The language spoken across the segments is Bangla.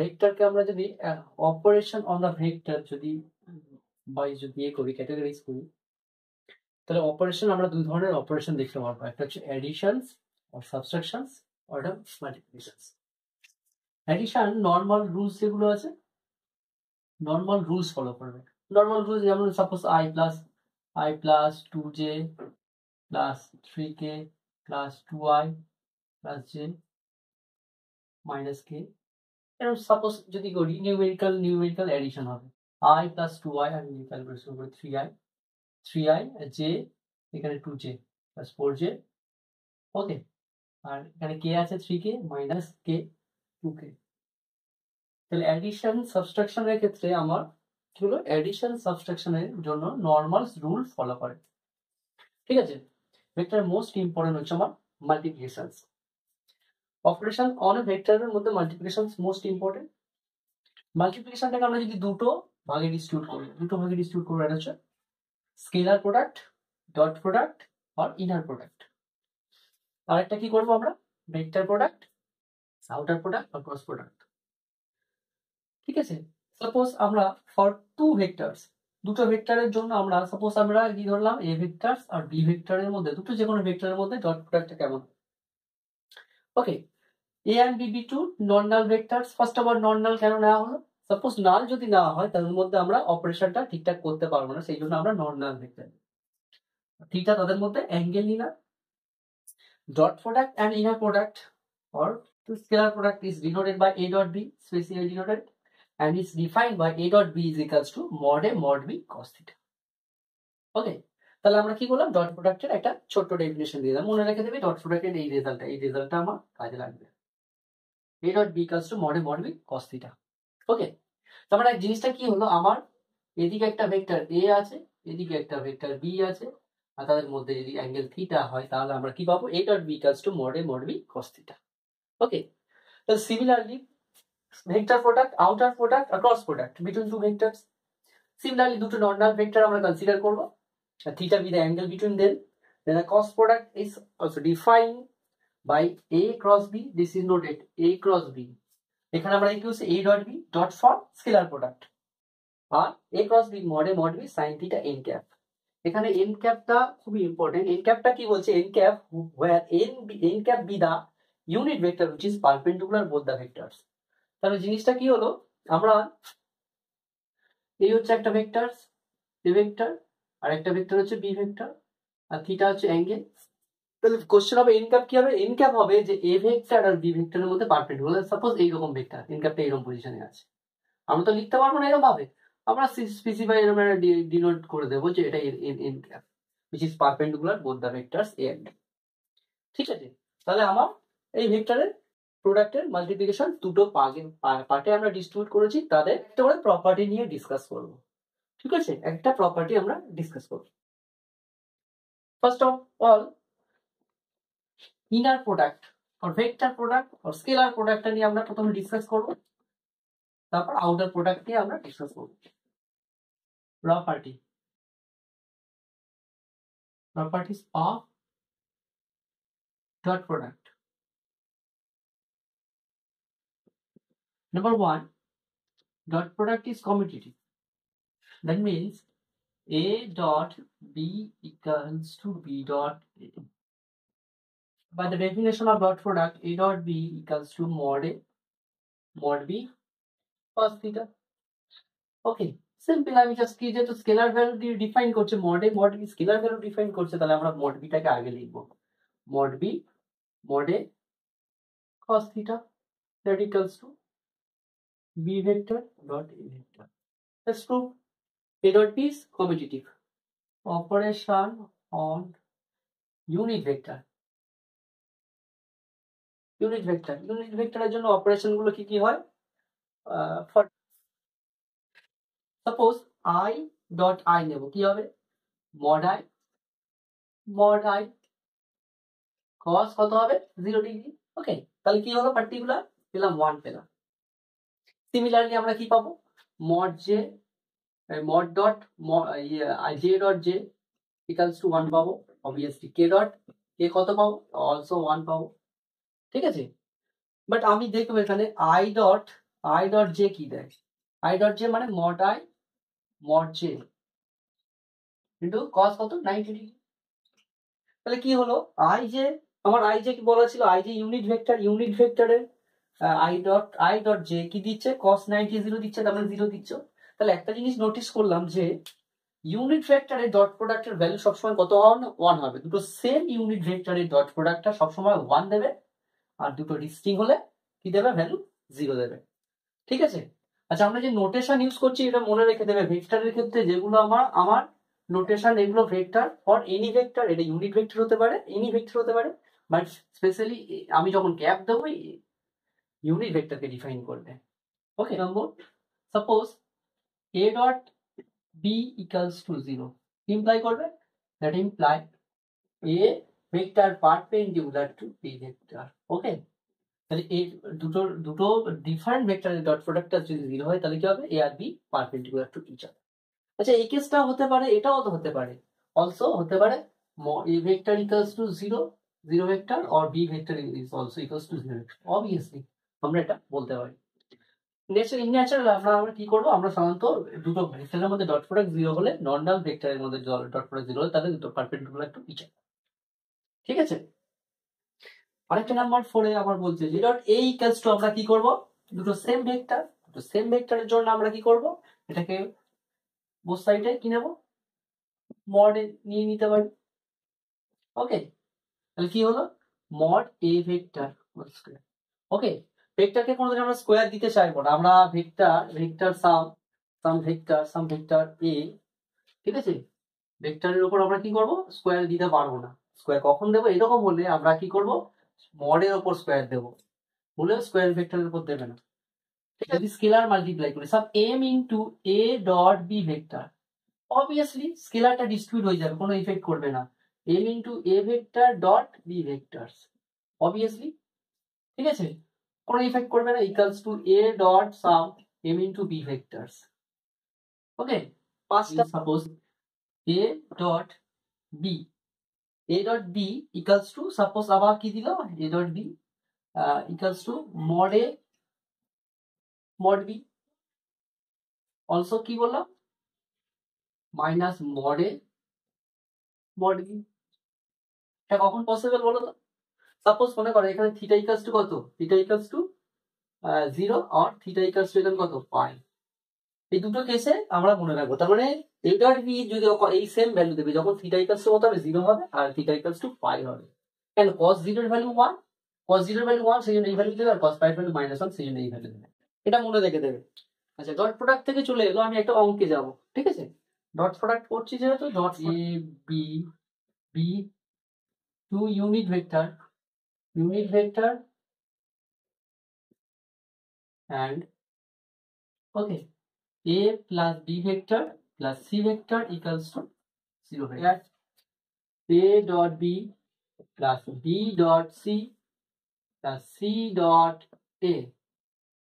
ভেক্টরকে আমরা যদি অপারেশন অন দ্য ভেক্টর যদি করি, ক্যাটাগরাইজ করি, তাহলে অপারেশন আমরা দুই ধরনের অপারেশন দেখতে পারবো। একটা হচ্ছে অ্যাডিশনস আর সাবট্রাকশনস, আর একটা মাল্টিপ্লিকেশনস। অ্যাডিশন নর্মাল রুলস যেগুলো আছে, নর্মাল রুলস ফলো করবে। নর্মাল রুলস যেমন suppose i plus 2j plus 3k plus 2i plus j minus k, এরকম সাপোজ যদি করি নিউমেরিক্যাল অ্যাডিশন হবে। i প্লাস 2i আমি ক্যালকুলেশন করি 3i j, এখানে 2j প্লাস 4j, ওকে, আর এখানে k আছে 3k মাইনাস k 2k। তাহলে অ্যাডিশন সাবট্রাকশনের ক্ষেত্রে আমার কি হলো, অ্যাডিশন সাবট্রাকশনের জন্য নর্মাল রুল ফলো করে, ঠিক আছে। ভেক্টর মোস্ট ইম্পর্টেন্ট হচ্ছে আমার মাল্টিপ্লিকেশন। অপারেশন অন ভেক্টরের মধ্যে মাল্টিপ্লিকেশন মোস্ট ইম্পর্টেন্ট। মাল্টিপ্লিকেশনটাকে আমরা যদি দুটো ভাগে ডিস্ট্রিবিউট করি, এটা হচ্ছে স্কেলার প্রোডাক্ট, ডট প্রোডাক্ট আর ইনার প্রোডাক্ট। আর একটা কি করবো আমরা, ভেক্টর প্রোডাক্ট, আউটার প্রোডাক্ট আর ক্রস প্রোডাক্ট, ঠিক আছে। সাপোজ আমরা ফর দুটো ভেক্টরের জন্য আমরা সাপোজ আমরা কি ধরলাম, এ ভেক্টর আর বি ভেক্টরের মধ্যে দুটো যে কোনো ভেক্টরের মধ্যে ডট প্রোডাক্টটা কেমন, okay. A and B two non null vectors. First আবার নন নাল কেন নেওয়া হলো, সাপোজ নাল যদি নেওয়া হয় তার মধ্যে আমরা অপারেশনটা ঠিকঠাক করতে পারবো না, সেই জন্য আমরা নন নাল ভেক্টর। থিটা তাদের মধ্যে অ্যাঙ্গেল নিলাম। Dot product and inner product or the scalar product is denoted by a dot b, specially denoted, and is defined by a dot b is equals to mod a mod b cos theta, ওকে। তাহলে আমরা কি করলাম, ডট প্রোডাক্টের একটা ছোট্ট ডেফিনেশন দিয়ে দিলাম, মনে রেখে দেবে ডট প্রোডাক্টের এই রেজাল্টটা আমার কাজে লাগবে। a dot b equals to mod a mod b cos theta, ওকে। তার মানে জিনিসটা কি হলো, আমার এদিকে একটা ভেক্টর a আছে, এদিকে একটা ভেক্টর b আছে, আর তাদের মধ্যে যদি অ্যাঙ্গেল থিটা হয় তাহলে আমরা কি পাবো, a dot b equals to mod a mod b cos theta, okay. So similarly, vector product, outer product, cross product between two vectors. Similarly, দুটো non-null vector আমরা consider করব, theta be the angle between them. Then the cross product is also defined by a cross b. This is noted a cross b. এখানে আমরা কি হচ্ছে a dot b dot for scalar product, R a cross b mod a mod b sin theta n cap. এখানে n cap টা খুবই ইম্পর্টেন্ট। n cap টা কি বলছে, n cap where n cap be the unit vector which is perpendicular both the vectors. তাহলে জিনিসটা কি হলো, আমরা এই হচ্ছে একটা ভেক্টর এ ভেক্টর, আর একটা ভেক্টর হচ্ছে বি ভেক্টর, আর থিটা হচ্ছে অ্যাঙ্গেল। তাহলে কোশ্চেন হবে এন ক্যাপ কি হবে, এন ক্যাপ হবে যে এ ভেক্টর আর বি ভেক্টরের মধ্যে পারপেন্ডিকুলার। সাপোজ এইরকম ভেক্টর, এন ক্যাপটা এরকম পজিশনে আছে, আমরা তো লিখতে পারবো না এরকম ভাবে, আমরা স্পেসিফাই এরকম ডিনোট করে দেবো যে এটা N cap which is perpendicular both the vectors a and b, ঠিক আছে। তাহলে আমার এই ভেক্টরের প্রোডাক্টের মাল্টিপ্লিকেশন দুটো পার্টে আমরা ডিস্ট্রিবিউট করেছি, তাদের একটা করে প্রপার্টি নিয়ে ডিসকাস করব, ঠিক আছে। একটা প্রপার্টি আমরা ডিসকাস করব। First of all inner product আর ভেক্টর প্রোডাক্ট আর স্কেলার প্রোডাক্টটা নিয়ে আমরা প্রথমে ডিসকাস করব, তারপর আউটার প্রোডাক্ট নিয়ে আমরা ডিসকাস করব। properties of dot product. Number one, dot product is commutative. That means a dot b equals to b dot a. By the definition of dot product, a dot b equals to mod a mod b cos theta. Okay, simple. আমি জাস্ট কি যেহেতু স্কেলার ভ্যালু দিয়ে ডিফাইন করছে, mod a mod b scalar value define করছে, তাহলে আমরা mod b টাকে আগে লিখব, mod b mod a cos theta that equals to b vector dot a vector. Let's prove a dot b is commutative. Operation on unit vector. Unit vector এর জন্য অপারেশন গুলো কি কি হয়, for suppose I dot I নেব, কি হবে, mod I cos কত হবে 0 ডিগ্রি, ওকে। তাহলে কি হলো, পার্টিকুলার পেলাম 1 পেলাম। সিমিলারলি আমরা কি পাবো, mod dot j dot j equals to 1 পাবো, obviously k dot k কত পাবো, also 1 পাবো, ঠিক আছে। বাট আমি দেখবো এখানে i dot I dot J কি দেয়? আই ডট জে মানে mod I mod J into cos কত 90 ডিগ্রি। তাহলে কি হলো, আই জে, আমার আই জে কি বলা ছিল, I J unit vector, unit ভেক্টরের আই ডট জে কি দিচ্ছে, cos 90 0 দিচ্ছে, তার মানে 0 দিচ্ছ। তাহলে একটা জিনিস নোটিস করলাম যে ইউনিট ভেক্টরের ডট প্রোডাক্টের ভ্যালু সবসময় কত হবে না, 1 হবে। দুটো সেম ইউনিট ভেক্টরের ডট প্রোডাক্টটা সবসময় 1 দেবে, আর দুটো ডিস্টিংক্ট হলে কি দেবে, ভ্যালু 0 দেবে। ঠিক আছে। আচ্ছা, আমরা যে নোটেশন ইউজ করছি এটা মনে রেখে দেবে, ভেক্টরের ক্ষেত্রে যেগুলো আমার নোটেশন, এগুলো ভেক্টর ফর এনি ভেক্টর, এটা ইউনিট ভেক্টর হতে পারে, এনি ভেক্টর হতে পারে, বাট স্পেশালি আমি যখন গ্যাপ দেবো ইউনিট ভেক্টরকে ডিফাইন করবে। Okay, number suppose a dot b equals to 0 imply করবে, that imply a vector perpendicular to b vector. Okay, তাহলে এই দুটো ডিফারেন্ট ভেক্টরের ডট প্রোডাক্টটা যদি 0 হয় তাহলে কি হবে, a আর b perpendicular to each other. আচ্ছা, এই কেসটা হতে পারে, এটাও তো হতে পারে, অলসো হতে পারে a vector equals to 0 0 vector or b vector is also equals to 0 vector. Obviously আমরা এটা বলতে পারি। ন্যাচারাল আমরা কি করবো, আমরা সাধারণত দুটো ভেক্টরের মধ্যে ডট প্রোডাক্ট 0 হলে, নর্মাল ভেক্টরের মধ্যে ডট প্রোডাক্ট 0 হলে তাহলে দুটো পারপেন্ডিকুলার টু ইচ আদার। ঠিক আছে। আরেকটা নাম্বার 4 এ আবার বলছে G dot a equals to, আমরা কি করব, দুটো সেম ভেক্টর, দুটো সেম ভেক্টরের জন্য আমরা কি করব, এটাকে বোথ সাইডে কি নেব, মড নিয়ে নিতে পারি। ওকে, তাহলে কি হলো, mod a vector whole square. Okay, ভেক্টরকে কোনোদিন আমরা স্কয়ার দিতে চাইবো না, আমরা ভেক্টর সাম ভেক্টর a, ঠিক আছে, ভেক্টরের উপর আমরা কি করব, স্কয়ার দিতে পারবো না। স্কয়ার কখন দেবো, এরকম হলে আমরা কি করব, মডের উপর স্কয়ার দেবো, বলে স্কয়ার ভেক্টরের উপর দেবে না। যদি স্কেলার মাল্টিপ্লাই করি, some m into a dot b vector, obviously স্কেলারটা ডিস্ট্রিবিউট হয়ে যাবে, কোনো ইফেক্ট করবে না, m into a vector dot b vectors, obviously, ঠিক আছে, কোনো ইফেক্ট করবে না, equals to a dot some m into b vectors. Okay, পাঁচটা suppose a dot b, a dot b equals to, suppose আবার কি দিল, a dot b equals to mod a mod b, also কি বললাম, minus mod a mod b। এটা কখন পসিবল বলো তো, সাপোজ মনে করো এখানে থিটা ইকুয়ালস টু কত, থিটা ইকুয়ালস টু 0 আর থিটা ইকুয়ালস টু এখানে কত, পাই। এই দুটো কেসে আমরা মনে রাখবো, তার মানে a ডট b যদি এই সেম ভ্যালু দেবে, যখন থিটা ইকুয়ালস টু কত হবে, 0 হবে, আর থিটা ইকুয়ালস টু পাই হবে। কেন, cos 0 এর ভ্যালু 1, cos 0 এর ভ্যালু 1 সেই জন্য এই ভ্যালু দেবে, আর cos পাই এর ভ্যালু -1 সেই জন্য এই ভ্যালু দেবে। এটা মনে রেখে দেবে। আচ্ছা, ডট প্রোডাক্ট থেকে চলে এলো, আমি একটা অঙ্কে যাব। ঠিক আছে, ডট প্রোডাক্ট করছি যেহেতু, dot a b b to unit vector and okay, a plus b vector plus c vector equals to 0 vector. a dot b plus b dot c plus c dot a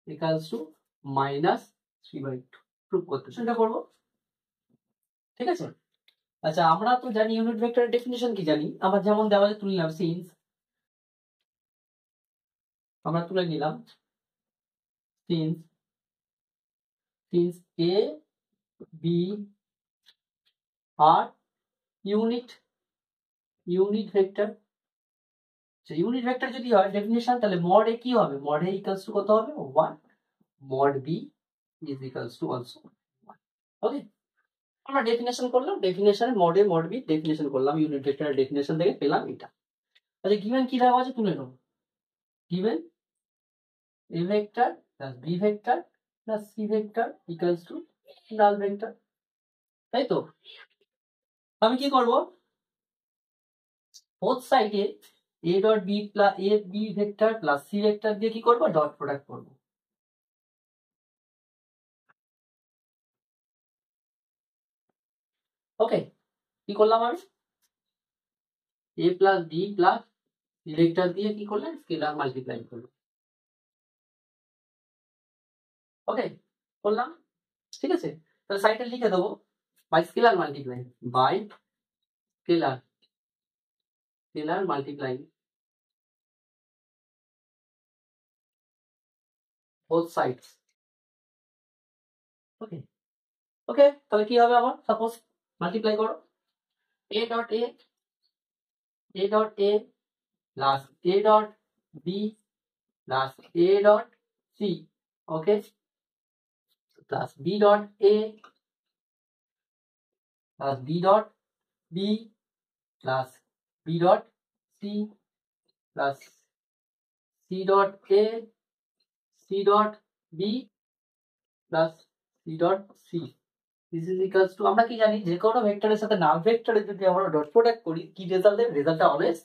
equals to minus 3/2 proof করতে সেটা করব। ঠিক আছে। আচ্ছা, আমরা তো জানি ইউনিট ভেক্টরের ডেফিনিশন কি জানি, আমরা যেমন দেওয়ালে তুলে নিলাম, সিন্স আমরা তুলে নিলাম সিন্স a b আর ইউনিট ভেক্টর, ইউনিট ভেক্টর যদি হয় ডেফিনিশন, তাহলে মড এ কি হবে, মড এ ইকুয়ালস টু কত হবে, 1, mod B is equals to also 1। Okay, আমরা ডেফিনেশন করলাম, ডেফিনেশনে মড বি ডেফিনেশন করলাম, ইউনিট ভেক্টরের ডেফিনেশন থেকে পেলাম এটা। আচ্ছা, গিভেন কি দেওয়া আছে তুলে নেব, given A vector plus B vector plus C vector equals to null vector, তাই তো। আমি কি করব, বোথ সাইডে a dot B plus a B vector plus C vector দিয়ে কি করব, ডট প্রোডাক্ট করব। ওকে, কি করলাম আমি, a plus B plus C vector দিয়ে কি করলাম, স্কেলার মাল্টিপ্লাই করলাম। ওকে, করলাম, ঠিক আছে। তাহলে সাইডে লিখে দেবো by scalar multiply, by scalar multiply both sides, okay okay, তাহলে কি হবে আমার? সাপোজ মাল্টিপ্লাই করো a dot a plus a dot b plus a dot c, okay, plus b dot a plus b dot b plus b dot c plus c dot a c dot b plus c dot c। This is equals to, আমরা কি জানি যে কোনো ভেক্টরের সাথে নাল ভেক্টরের যদি আমরা ডট প্রোডাক্ট করি কি রেজাল্ট দেবে? রেজাল্টটা অলওয়েজ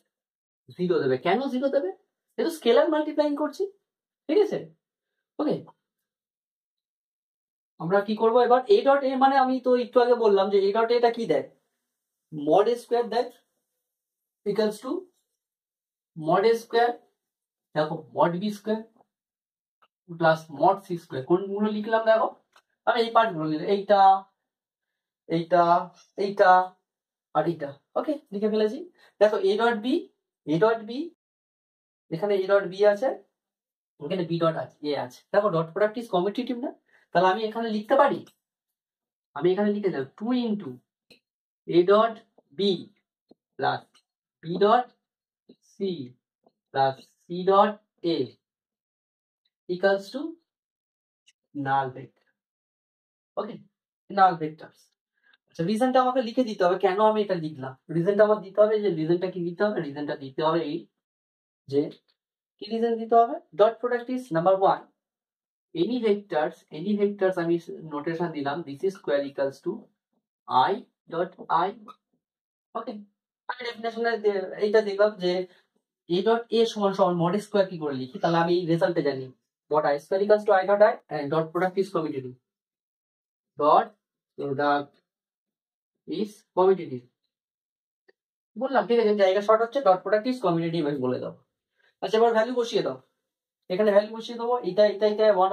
জিরো দেবে। কেন জিরো দেবে? যেহেতু স্কেলার মাল্টিপ্লাইং করছি, ঠিক আছে? ওকে, আমরা কি করব এবার? a ডট a মানে আমি তো একটু আগে বললাম যে a ডট এটা কি দেয়? মড a স্কয়ার দেয় equals to mod a square, দেখো mod b square plus mod c square. কোনগুলো লিখলাম দেখো? আমি এই পার্টগুলো লিখলাম, এইটা এইটা এইটা আর এইটা, ওকে, লিখে ফেলেছি। দেখো a ডট b, এখানে a ডট b আছে, এখানে b ডট আছে, a আছে। দেখো ডট প্রোডাক্ট ইজ কমিউটেটিভ না? তাহলে আমি এখানে লিখতে পারি, আমি এখানে লিখে দেব 2 into a dot b plus b dot c plus c dot a equals to null vector. Okay, null vectors. আচ্ছা, রিজনটা আমাকে লিখে দিতে হবে, কেন আমি এটা লিখলাম? রিজনটা আমার দিতে হবে, যে রিজনটা কি দিতে হবে? রিজনটা দিতে হবে এই যে, কি রিজন দিতে হবে? Dot product is number 1 any vectors আমি নোটেশন দিলাম this is square equals to I dot I, ওকে। আমি ডেফিনেশনে এইটা দিলাম যে a dot a সমান সমান mod স্কয়ার কি করে লিখি? তাহলে আমি রেজাল্টে জানি mod I square equals to I dot I and dot product is commutative, dot product is commutative বললাম, ঠিক আছে? জায়গা শর্ট হচ্ছে, ডট প্রোডাক্ট ইজ কমিউটেটিভ আমি বলে দাও। আচ্ছা, এবার ভ্যালু বসিয়ে দাও, এখানে ভ্যালু বসিয়ে দেবো, এটা 1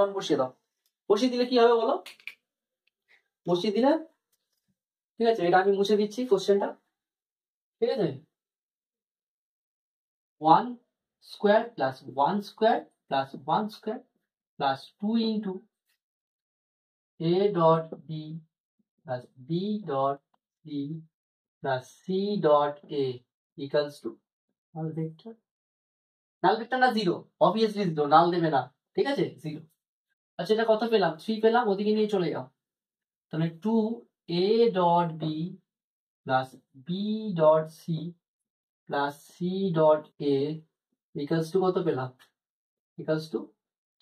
1 বসিয়ে দাও। বসিয়ে দিলে কি হবে বলো? বসিয়ে দিলে, ঠিক আছে, এটা আমি মুছে দিচ্ছি কোশ্চেনটা, ঠিক আছে? 1 square plus 1 square plus 1 square plus 2 into a dot b plus b dot c plus c dot a equals to null vector. Null vector না জিরো, অবভিয়াসলি জিরো, নাল দেবে না, ঠিক আছে? জিরো। আচ্ছা, এটা কত পেলাম? 3 পেলাম, ওদিকে নিয়ে চলে যাও। তাহলে 2 a dot b plus b dot c plus c dot a equals to কত পেলাম? ইকুয়ালস টু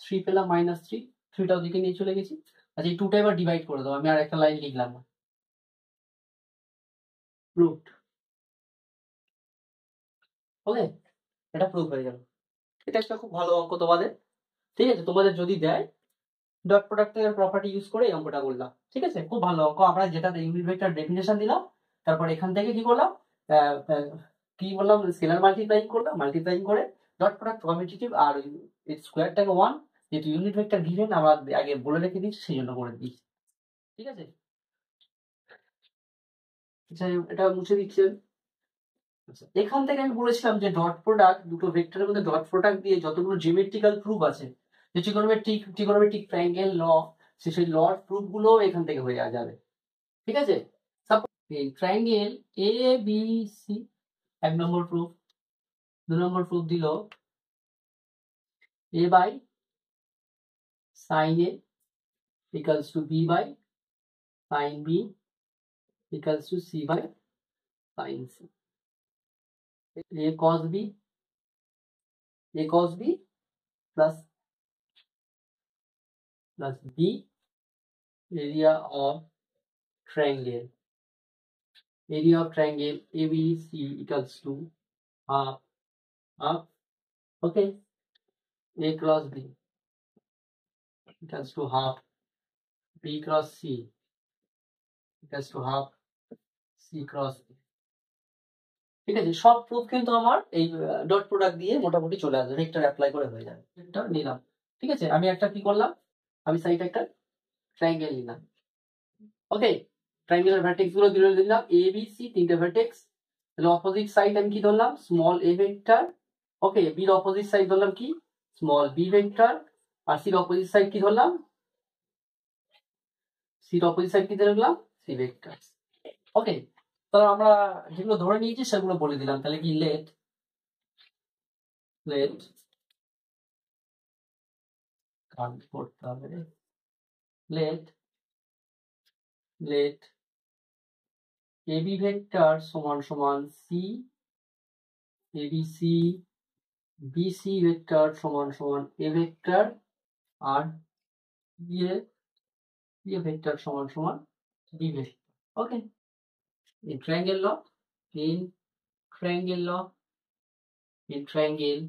3 পেলাম, মাইনাস 3, 3টা ওদিকে নিয়ে চলে গেছি। আচ্ছা, এই 2টা এবার ডিভাইড করে দাও, আমি আর একটা লাইন লিখলাম না, প্রুভড। ওকে, এটা প্রুভ হয়ে গেল। এটা একটা খুব ভালো অঙ্ক তোমাদের, ঠিক আছে? তোমাদের যদি দেয় ডট প্রোডাক্টের প্রপার্টি ইউজ করে এই অঙ্কটা করলাম, ঠিক আছে? খুব ভালো অঙ্ক। আমরা যেটা ইউনিট ভেক্টর ডেফিনেশন দিলাম, তারপর এখান থেকে কি করলাম, কি বললাম, স্কেলার মাল্টিপ্লাইং করে ডট প্রোডাক্ট কমিউটেটিভ আর স্কোয়ারটাকে 1, যেহেতু ইউনিট ভেক্টর গিভেন আমরা আগে বলে রেখে দিচ্ছি, সেই জন্য করে দিচ্ছি, ঠিক আছে? আচ্ছা, এটা মুছে দিচ্ছি। আচ্ছা, এখান থেকে আমি বলেছিলাম যে ডট প্রোডাক্ট, দুটো ভেক্টরের মধ্যে ডট প্রোডাক্ট দিয়ে যতগুলো জিওমেট্রিক্যাল প্রুফ আছে, যে ট্রিগোনোমেট্রিক ট্রায়াঙ্গেল ল, সেই লর প্রুফ গুলো এখান থেকে হয়ে যাবে, ঠিক আছে? Suppose triangle A B C, 1 number proof. 2 number proof দিল a by sine a equals to b by sine b equals to c by sine c। a cos b plus b area of triangle ABC equals to half, okay, a cross b equals to half, b cross c equals to half, c cross b, ঠিক আছে? সব প্রুফ কিন্তু আমার এই ডট প্রোডাক্ট দিয়ে মোটামুটি চলে আসবে, ভেক্টর অ্যাপ্লাই করে হয়ে যাবে। ভেক্টর নিলাম, ঠিক আছে? আমি একটা কি করলাম, আমি সাইডে একটা ট্রায়াঙ্গেল নিলাম, ওকে। ট্রায়াঙ্গেলের ভ্যারটেক্স গুলো দিলাম এ বি সি, 3টে ভ্যারটেক্স। তাহলে অপোজিট সাইড আমি কি ধরলাম? Small a vector, okay. বির অপোজিট সাইড ধরলাম কি? Small b vector. আর সির অপোজিট সাইড কি ধরলাম? সির অপোজিট সাইড কি লিখলাম? C vector. ওকে, তাহলে আমরা যেগুলো ধরে নিয়েছি সেগুলো বলে দিলাম। তাহলে কি লেট কাউন্ট করতে হবে, লেট এবি ভেক্টর সমান সমান সি, এবিসি, বিসি ভেক্টর সমান সমান এ ভেক্টর, আর বি ভেক্টর সমান সমান B vector. Okay, in triangle law, in triangle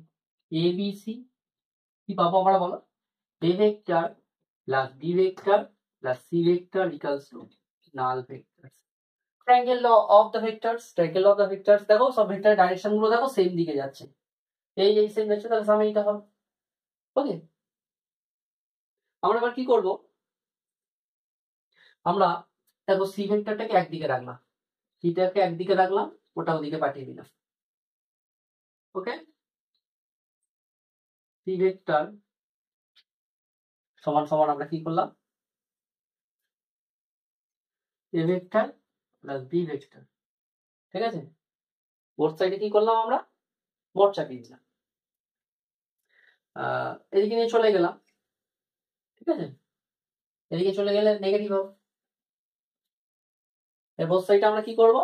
ABC কি পাবো আমরা বলো? A vector plus B vector plus C vector equals to null vectors. Triangle law of the vectors, দেখো সব ভেক্টরের ডাইরেকশন গুলো দেখো সেম দিকে যাচ্ছে, এই সেম যাচ্ছে, তাহলে সামনে এইটা হবে। ওকে, আমরা এবার কি করব, আমরা দেখো সি ভেক্টরটাকে একদিকে রাখলাম, সিটাকে একদিকে রাখলাম, ওটা ওদিকে পাঠিয়ে দিলাম। ওকে, সি ভেক্টর সমান সমান আমরা কি করলাম? A vector plus B vector. ঠিক আছে, বোথ সাইডে কি করলাম আমরা? মোট চাপিয়ে দিলাম। এদিকে নিয়ে চলে গেলাম। ঠিক আছে, এদিকে চলে গেলে নেগেটিভ হবে। এর বোথ সাইডে আমরা কি করব?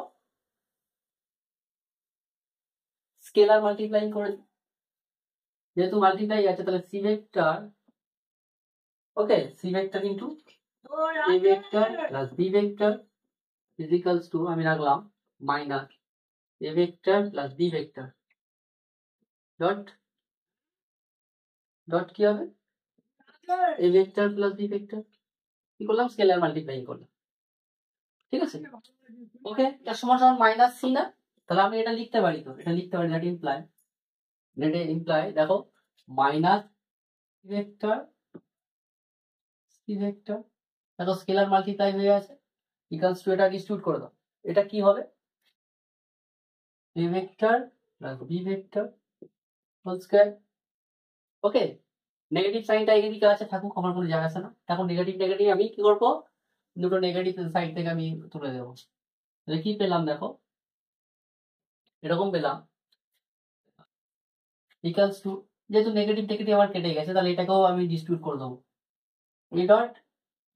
স্কেলার মাল্টিপ্লাইং করে দিই। যেহেতু মাল্টিপ্লাই আছে তাহলে C vector, okay, C vector into A vector plus B vector is equals to, আমি রাখলাম minus A vector plus B vector dot dot কি হবে? A vector plus B vector. কি করলাম? স্কেলার মাল্টিপ্লাইং করলাম। ঠিক আছে, ওকে, এর সমান সমান মাইনাস সি না? তাহলে আমি এটা লিখতে পারি, তো এটা লিখতে পারি, দ্যাট ইমপ্লাই দেখো মাইনাস ভেক্টর সি ভেক্টর, দেখো স্কেলার মাল্টিপ্লাই হয়ে আছে, ইকুয়ালস টু, এটা ডিস্ট্রিবিউট করে দাও, এটা কি হবে? A vector plus B vector whole square. Okay, negative সাইনটা এদিকে আছে, থাকুক, আমার কোনো জায়গা আছে না। এখন নেগেটিভ আমি কি করব? দুটো নেগেটিভ সাইড থেকে আমি তুলে দেবো। তাহলে কি পেলাম দেখো, এরকম পেলাম, ইকুয়ালস টু, যেহেতু নেগেটিভ আমার কেটে গেছে তাহলে এটাকেও আমি ডিস্ট্রিবিউট করে দেবো। A dot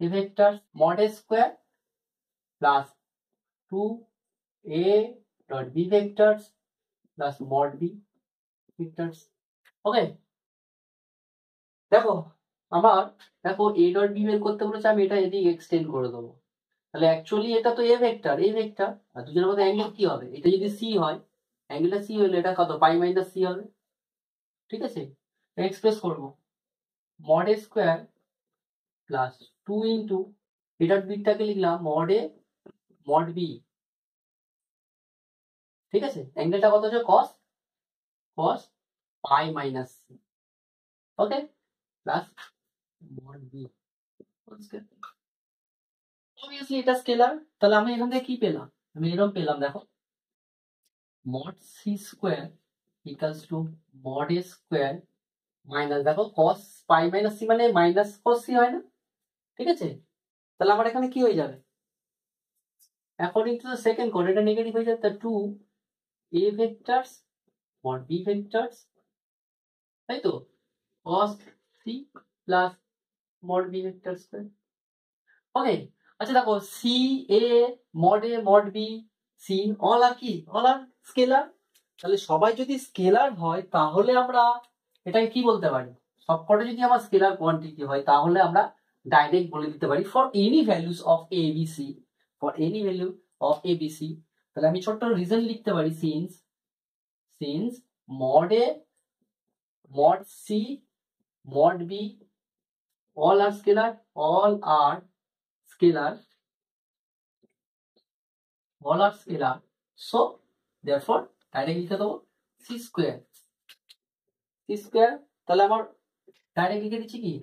A vector mod A square plus 2a dot B vectors plus mod B vectors. Okay, দেখো আমার, দেখো এ ডট বি বের করতে বলেছে, আমি এটা এদিকে এক্সটেন্ড করে দেবো। তাহলে অ্যাকচুয়ালি এটা তো এ ভেক্টর, আর দুজনের মধ্যে অ্যাঙ্গেল কি হবে? এটা যদি সি হয়, অ্যাঙ্গেলটা সি হলে এটা কত? পাই মাইনাস সি হবে। ঠিক আছে, এক্সপ্রেস করবো mod A square plus 2 into A dot বিটাকে লিখলাম মড এ মড বি। ঠিক আছে, অ্যাঙ্গেলটা কত হচ্ছে? Cos pi minus C. Okay, plus mod B whole square. Obviously এটা স্কেলার, তাহলে আমি এখান থেকে কি পেলাম? আমি এরকম পেলাম, দেখো mod C square equals to mod A square minus, দেখো কস পাই মাইনাস সি মানে মাইনাস কস সি হয় না? ঠিক আছে, তাহলে আমার এখানে কি হয়ে যাবে? According to the second code এটা নেগেটিভ হয়ে যাবে, তা 2 A vectors mod B vectors, তাই তো, cos C plus mod B vector square. Okay, আচ্ছা দেখো C A mod B C all are কি? All are scalar. তাহলে সবাই যদি স্কেলার হয় তাহলে আমরা এটাকে কি বলতে পারি? সবকটা যদি আমার স্কেলার কোয়ান্টিটি হয় তাহলে আমরা ডাইরেক্ট বলে দিতে পারি for any values of A B C, for any value of A B C. তাহলে আমি ছোট্ট রিজন লিখতে পারি, since mod A mod C mod B all are scalar, all are scalar, so therefore direct লিখে দেবো সি স্কয়ার। তাহলে আমার ডাইরেক্ট লিখে দিচ্ছি কি,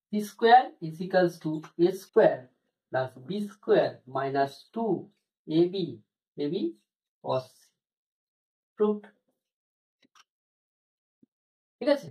C square is equals to A square plus B square minus 2 AB cos proofed. ঠিক আছে,